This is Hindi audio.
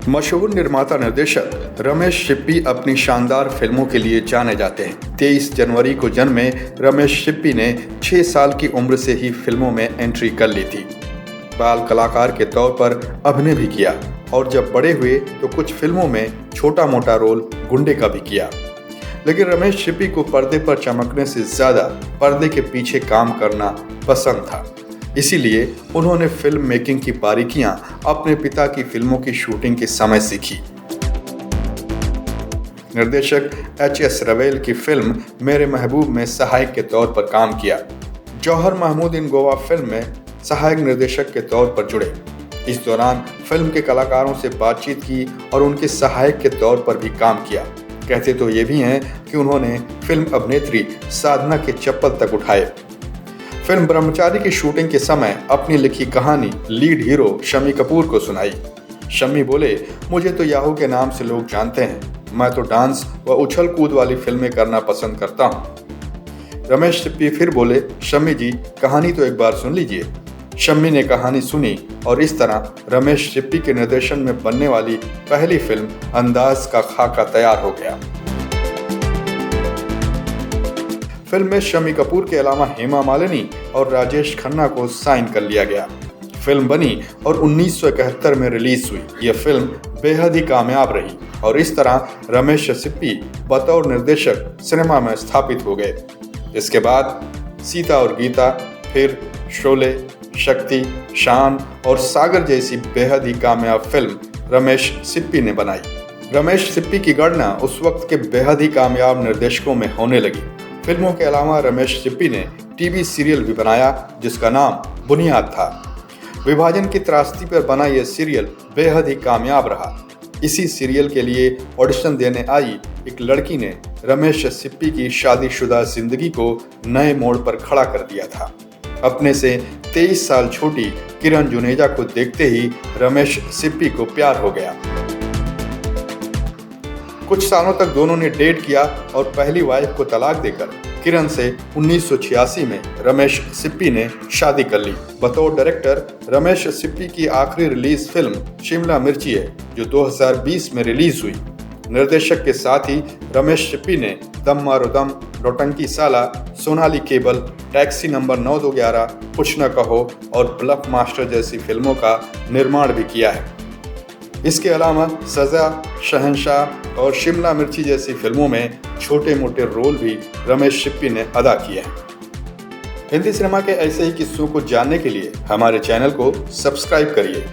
मशहूर निर्माता निर्देशक रमेश सिप्पी अपनी शानदार फिल्मों के लिए जाने जाते हैं। 23 जनवरी को जन्मे रमेश सिप्पी ने 6 साल की उम्र से ही फिल्मों में एंट्री कर ली थी। बाल कलाकार के तौर पर अभिनय भी किया और जब बड़े हुए तो कुछ फिल्मों में छोटा मोटा रोल गुंडे का भी किया। लेकिन रमेश सिप्पी को पर्दे पर चमकने से ज़्यादा पर्दे के पीछे काम करना पसंद था। इसीलिए उन्होंने फिल्म मेकिंग की बारीकियां अपने पिता की फिल्मों की शूटिंग के समय सीखी। निर्देशक H.S. रवेल की फिल्म मेरे महबूब में सहायक के तौर पर काम किया। जौहर महमूद इन गोवा फिल्म में सहायक निर्देशक के तौर पर जुड़े। इस दौरान फिल्म के कलाकारों से बातचीत की और उनके सहायक के तौर पर भी काम किया। कहते तो ये भी हैं कि उन्होंने फिल्म अभिनेत्री साधना के चप्पल तक उठाए। फिल्म ब्रह्मचारी की शूटिंग के समय अपनी लिखी कहानी लीड हीरो शम्मी कपूर को सुनाई। शम्मी बोले, मुझे तो याहू के नाम से लोग जानते हैं, मैं तो डांस व उछल कूद वाली फिल्में करना पसंद करता हूँ। रमेश सिप्पी फिर बोले, शम्मी जी कहानी तो एक बार सुन लीजिए। शम्मी ने कहानी सुनी और इस तरह रमेश सिप्पी के निर्देशन में बनने वाली पहली फिल्म अंदाज का खाका तैयार हो गया। फिल्म में शम्मी कपूर के अलावा हेमा मालिनी और राजेश खन्ना को साइन कर लिया गया। फिल्म बनी और 1971 में रिलीज हुई। यह फिल्म बेहद ही कामयाब रही और इस तरह रमेश सिप्पी बतौर निर्देशक सिनेमा में स्थापित हो गए। इसके बाद सीता और गीता, फिर शोले, शक्ति, शान और सागर जैसी बेहद ही कामयाब फिल्म रमेश सिप्पी ने बनाई। रमेश सिप्पी की गणना उस वक्त के बेहद ही कामयाब निर्देशकों में होने लगी। फिल्मों के अलावा रमेश सिप्पी ने टीवी सीरियल भी बनाया जिसका नाम बुनियाद था। विभाजन की त्रासदी पर बना यह सीरियल बेहद ही कामयाब रहा। इसी सीरियल के लिए ऑडिशन देने आई एक लड़की ने रमेश सिप्पी की शादीशुदा जिंदगी को नए मोड़ पर खड़ा कर दिया था। अपने से 23 साल छोटी किरण जुनेजा को देखते ही रमेश सिप्पी को प्यार हो गया। कुछ सालों तक दोनों ने डेट किया और पहली वाइफ को तलाक देकर किरण से 1986 में रमेश सिप्पी ने शादी कर ली। बतौर डायरेक्टर रमेश सिप्पी की आखिरी रिलीज फिल्म शिमला मिर्ची है जो 2020 में रिलीज हुई। निर्देशक के साथ ही रमेश सिप्पी ने दम मारो दम, नौटंकी साला, सोनाली केबल, टैक्सी नंबर 9211, कुछ न कहो और ब्लफ मास्टर जैसी फिल्मों का निर्माण भी किया है। इसके अलावा सजा, शहंशाह और शिमला मिर्ची जैसी फिल्मों में छोटे मोटे रोल भी रमेश सिप्पी ने अदा किए हैं। हिंदी सिनेमा के ऐसे ही किस्सों को जानने के लिए हमारे चैनल को सब्सक्राइब करिए।